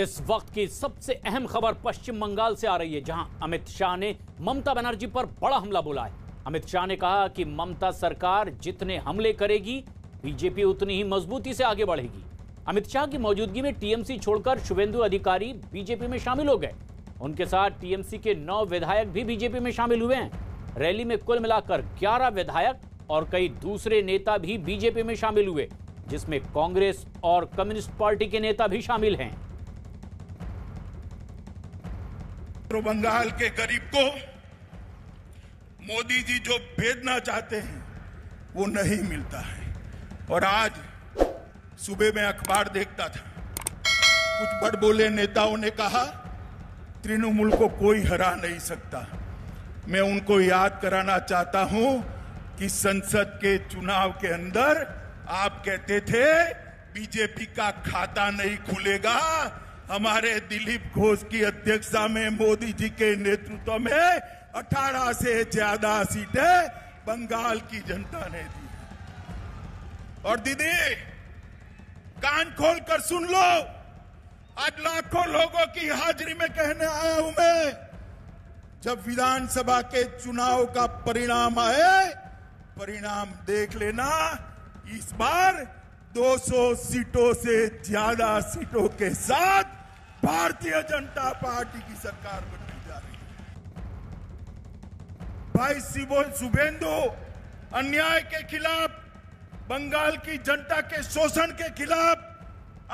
इस वक्त की सबसे अहम खबर पश्चिम बंगाल से आ रही है, जहां अमित शाह ने ममता बनर्जी पर बड़ा हमला बोला है। अमित शाह ने कहा कि ममता सरकार जितने हमले करेगी, बीजेपी उतनी ही मजबूती से आगे बढ़ेगी। अमित शाह की मौजूदगी में टीएमसी छोड़कर शुभेंदु अधिकारी बीजेपी में शामिल हो गए। उनके साथ टीएमसी के 9 विधायक भी बीजेपी में शामिल हुए हैं। रैली में कुल मिलाकर 11 विधायक और कई दूसरे नेता भी बीजेपी में शामिल हुए, जिसमें कांग्रेस और कम्युनिस्ट पार्टी के नेता भी शामिल हैं। बंगाल के गरीब को मोदी जी जो भेजना चाहते हैं वो नहीं मिलता है। और आज सुबह में अखबार देखता था, कुछ बड़बोले नेताओं ने कहा तृणमूल को कोई हरा नहीं सकता। मैं उनको याद कराना चाहता हूं कि संसद के चुनाव के अंदर आप कहते थे बीजेपी का खाता नहीं खुलेगा। हमारे दिलीप घोष की अध्यक्षता में मोदी जी के नेतृत्व में 18 से ज्यादा सीटें बंगाल की जनता ने दी। और दीदी कान खोल कर सुन लो, आज लाखों लोगों की हाजिरी में कहने आया हूं मैं, जब विधानसभा के चुनाव का परिणाम आए, परिणाम देख लेना, इस बार 200 सीटों से ज्यादा सीटों के साथ भारतीय जनता पार्टी की सरकार बनने जा रही है। भाई शुभेंदु अन्याय के खिलाफ, बंगाल की जनता के शोषण के खिलाफ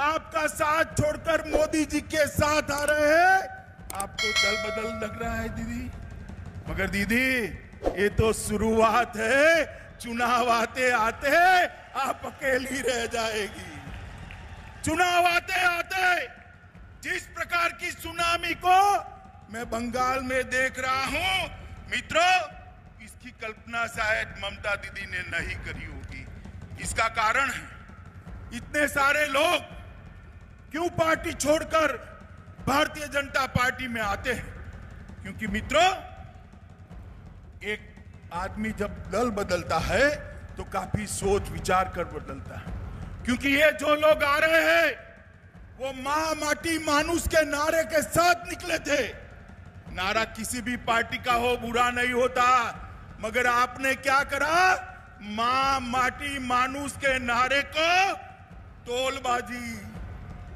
आपका साथ छोड़कर मोदी जी के साथ आ रहे हैं। आपको दल बदल लग रहा है दीदी, मगर दीदी ये तो शुरुआत है। चुनाव आते आते आप अकेली रह जाएगी। चुनाव आते आते जिस प्रकार की सुनामी को मैं बंगाल में देख रहा हूं, मित्रों, इसकी कल्पना शायद ममता दीदी ने नहीं करी होगी। इसका कारण है इतने सारे लोग क्यों पार्टी छोड़कर भारतीय जनता पार्टी में आते हैं, क्योंकि मित्रों एक आदमी जब दल बदलता है तो काफी सोच विचार कर बदलता है। क्योंकि ये जो लोग आ रहे हैं वो मां माटी मानुष के नारे के साथ निकले थे। नारा किसी भी पार्टी का हो बुरा नहीं होता, मगर आपने क्या करा, मां माटी मानुष के नारे को तोलबाजी,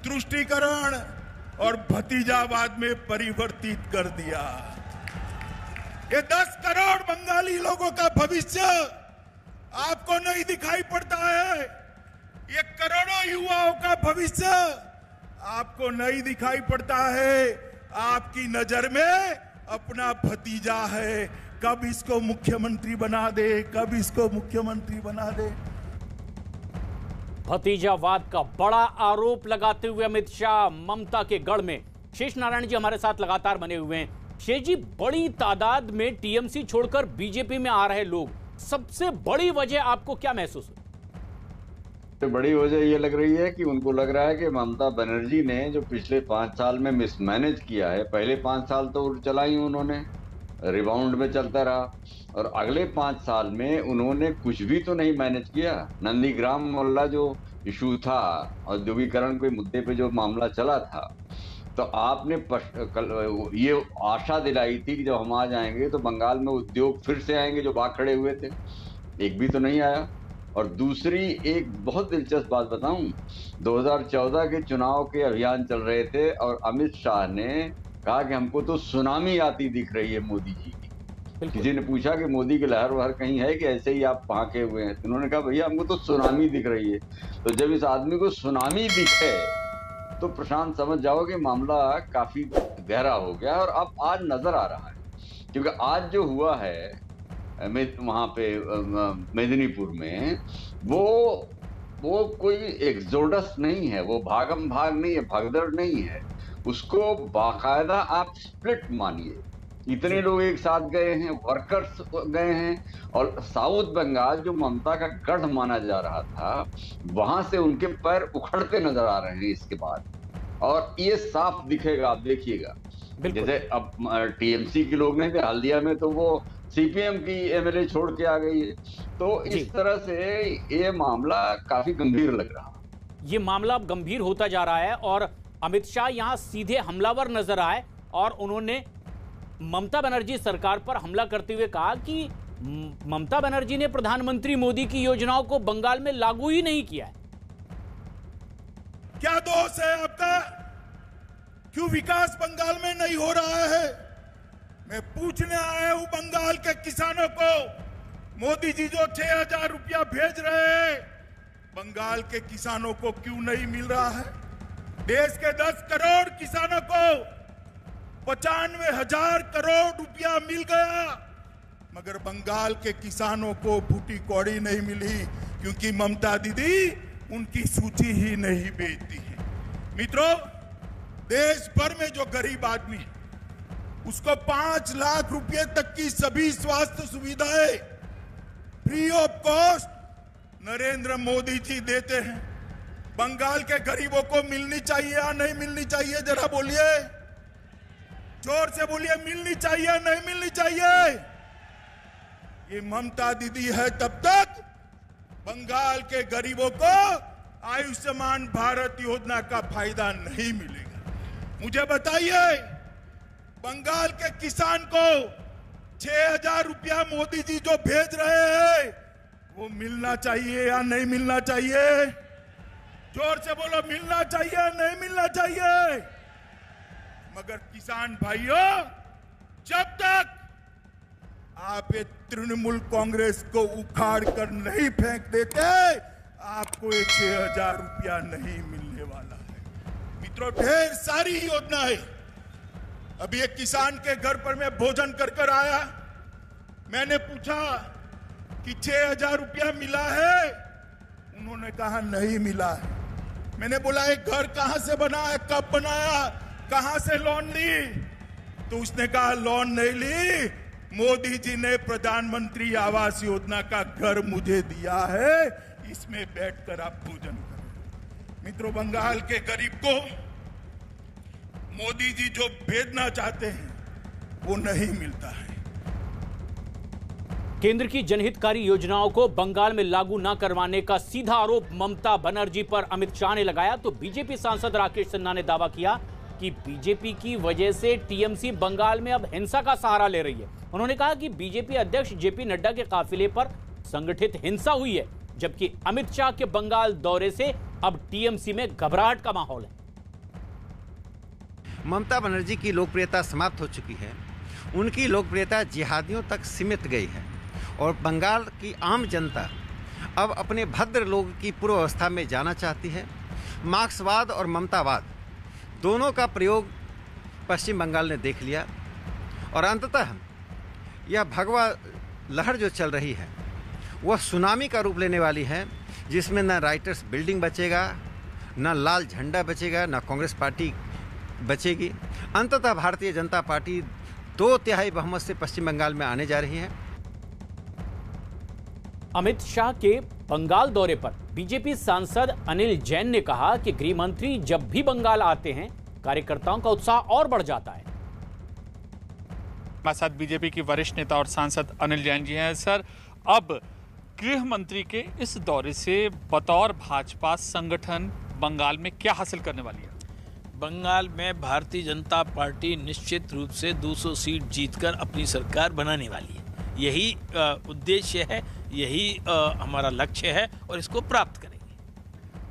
तुष्टीकरण और भतीजावाद में परिवर्तित कर दिया। ये 10 करोड़ बंगाली लोगों का भविष्य आपको नहीं दिखाई पड़ता है। ये करोड़ों युवाओं का भविष्य आपको नहीं दिखाई पड़ता है। आपकी नजर में अपना भतीजा है, कब इसको मुख्यमंत्री बना दे, कब इसको मुख्यमंत्री बना दे। भतीजावाद का बड़ा आरोप लगाते हुए अमित शाह ममता के गढ़ में। शेष नारायण जी हमारे साथ लगातार बने हुए हैं। शेष जी, बड़ी तादाद में टीएमसी छोड़कर बीजेपी में आ रहे लोग, सबसे बड़ी वजह आपको क्या महसूस हुई? तो बड़ी वजह ये लग रही है कि उनको लग रहा है कि ममता बनर्जी ने जो पिछले 5 साल में मिसमैनेज किया है, पहले 5 साल तो चला ही उन्होंने रिबाउंड में चलता रहा, और अगले 5 साल में उन्होंने कुछ भी तो नहीं मैनेज किया। नंदीग्राम मोहल्ला जो इशू था, औद्योगिकरण के मुद्दे पे जो मामला चला था, तो आपने ये आशा दिलाई थी कि जब हम आ जाएंगे तो बंगाल में उद्योग फिर से आएंगे जो भाग खड़े हुए थे, एक भी तो नहीं आया। और दूसरी एक बहुत दिलचस्प बात बताऊं, 2014 के चुनाव के अभियान चल रहे थे और अमित शाह ने कहा कि हमको तो सुनामी आती दिख रही है मोदी जी की। किसी ने पूछा कि मोदी की लहर वहर कहीं है कि ऐसे ही आप भागे हुए हैं? उन्होंने कहा भैया हमको तो सुनामी दिख रही है। तो जब इस आदमी को सुनामी दिखे तो प्रशांत समझ जाओ कि मामला काफी गहरा हो गया। और अब आज नजर आ रहा है, क्योंकि आज जो हुआ है वहां पे मेदिनीपुर में, वो कोई एक्सोडस नहीं है, वो भागम भाग नहीं है, भगदड़ नहीं है। उसको बाकायदा आप स्प्लिट मानिए। इतने लोग एक साथ गए हैं, वर्कर्स गए हैं, और साउथ बंगाल जो ममता का गढ़ माना जा रहा था, वहां से उनके पैर उखड़ते नजर आ रहे हैं इसके बाद। और ये साफ दिखेगा, आप देखिएगा। जैसे अब टीएमसी के लोग नहीं थे हल्दिया में, तो वो सीपीएम की एमएलए छोड़ के आ गई है। तो इस तरह से ये मामला काफी गंभीर लग रहा है। ये मामला अब गंभीर होता जा रहा है और अमित शाह यहां सीधे हमलावर नजर आए और उन्होंने ममता बनर्जी सरकार पर हमला करते हुए कहा कि ममता बनर्जी ने प्रधानमंत्री मोदी की योजनाओं को बंगाल में लागू ही नहीं किया है। क्या दोष है आपका? क्यों विकास बंगाल में नहीं हो रहा है? मैं पूछने आया हूं बंगाल के किसानों को, मोदी जी जो 6,000 रुपया भेज रहे हैं, बंगाल के किसानों को क्यों नहीं मिल रहा है? देश के 10 करोड़ किसानों को 95,000 करोड़ रुपया मिल गया, मगर बंगाल के किसानों को फूटी कौड़ी नहीं मिली, क्योंकि ममता दीदी उनकी सूची ही नहीं बेचती है। मित्रों, देश भर में जो गरीब आदमी है उसको 5 लाख रुपए तक की सभी स्वास्थ्य सुविधाएं free of cost Narendra Modi ji देते हैं। बंगाल के गरीबों को मिलनी चाहिए या नहीं मिलनी चाहिए? जरा बोलिए, जोर से बोलिए, मिलनी चाहिए नहीं मिलनी चाहिए? ये ममता दीदी है तब तक बंगाल के गरीबों को आयुष्मान भारत योजना का फायदा नहीं मिलेगा। मुझे बताइए, बंगाल के किसान को 6,000 रुपया मोदी जी जो भेज रहे हैं वो मिलना चाहिए या नहीं मिलना चाहिए? जोर से बोलो, मिलना चाहिए या नहीं मिलना चाहिए? मगर किसान भाइयों, जब तक आप ये तृणमूल कांग्रेस को उखाड़ कर नहीं फेंक देते, आपको ये 6,000 रुपया नहीं मिलने वाला है। मित्रों, ढेर सारी योजना है। अभी एक किसान के घर पर मैं भोजन कर कर आया, मैंने पूछा कि 6,000 रुपया मिला है? उन्होंने कहा नहीं मिला है। मैंने बोला एक घर कहां से बना है, कब बनाया, कहां से लोन ली? तो उसने कहा लोन नहीं ली, मोदी जी ने प्रधानमंत्री आवास योजना का घर मुझे दिया है, इसमें बैठकर आप भोजन करें। मित्रों, बंगाल के गरीब को मोदी जी जो भेजना चाहते हैं वो नहीं मिलता है। केंद्र की जनहितकारी योजनाओं को बंगाल में लागू न करवाने का सीधा आरोप ममता बनर्जी पर अमित शाह ने लगाया तो बीजेपी सांसद राकेश सिन्हा ने दावा किया कि बीजेपी की वजह से टीएमसी बंगाल में अब हिंसा का सहारा ले रही है। उन्होंने कहा कि बीजेपी अध्यक्ष जेपी नड्डा के काफिले पर संगठित हिंसा हुई है, जबकि अमित शाह के बंगाल दौरे से अब टीएमसी में घबराहट का माहौल है। ममता बनर्जी की लोकप्रियता समाप्त हो चुकी है, उनकी लोकप्रियता जिहादियों तक सीमित गई है और बंगाल की आम जनता अब अपने भद्र लोग की पूर्व अवस्था में जाना चाहती है। मार्क्सवाद और ममतावाद दोनों का प्रयोग पश्चिम बंगाल ने देख लिया और अंततः यह भगवा लहर जो चल रही है वह सुनामी का रूप लेने वाली है, जिसमें न राइटर्स बिल्डिंग बचेगा, न लाल झंडा बचेगा, न कांग्रेस पार्टी बचेगी। अंततः भारतीय जनता पार्टी 2/3 बहुमत से पश्चिम बंगाल में आने जा रही है। अमित शाह के बंगाल दौरे पर बीजेपी सांसद अनिल जैन ने कहा कि गृह मंत्री जब भी बंगाल आते हैं कार्यकर्ताओं का उत्साह और बढ़ जाता है। हमारे साथ बीजेपी की वरिष्ठ नेता और सांसद अनिल जैन जी हैं। सर, अब गृह मंत्री के इस दौरे से बतौर भाजपा संगठन बंगाल में क्या हासिल करने वाली है? बंगाल में भारतीय जनता पार्टी निश्चित रूप से 200 सीट जीतकर अपनी सरकार बनाने वाली है। यही उद्देश्य है, यही हमारा लक्ष्य है और इसको प्राप्त करेंगे।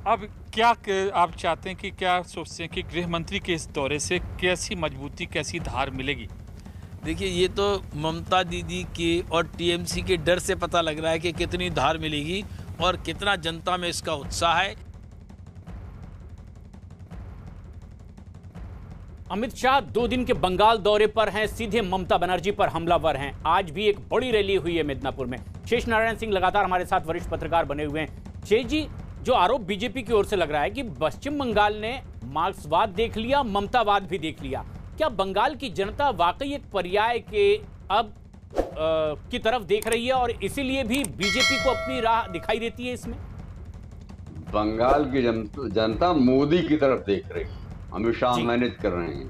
अब क्या आप चाहते हैं कि क्या सोचते हैं कि गृह मंत्री के इस दौरे से कैसी मजबूती, कैसी धार मिलेगी? देखिए, ये तो ममता दीदी के और टीएमसी के डर से पता लग रहा है कि कितनी धार मिलेगी और कितना जनता में इसका उत्साह है। अमित शाह 2 दिन के बंगाल दौरे पर हैं, सीधे ममता बनर्जी पर हमलावर हैं। आज भी एक बड़ी रैली हुई है मिदनापुर में। शेष नारायण सिंह लगातार हमारे साथ वरिष्ठ पत्रकार बने हुए हैं। शेष जी, जो आरोप बीजेपी की ओर से लग रहा है कि पश्चिम बंगाल ने मार्क्सवाद देख लिया, ममतावाद भी देख लिया, क्या बंगाल की जनता वाकई एक पर्याय के अब की तरफ देख रही है और इसीलिए भी बीजेपी को अपनी राह दिखाई देती है? इसमें बंगाल की जनता मोदी की तरफ देख रही है। अमित शाह मैनेज कर रहे हैं।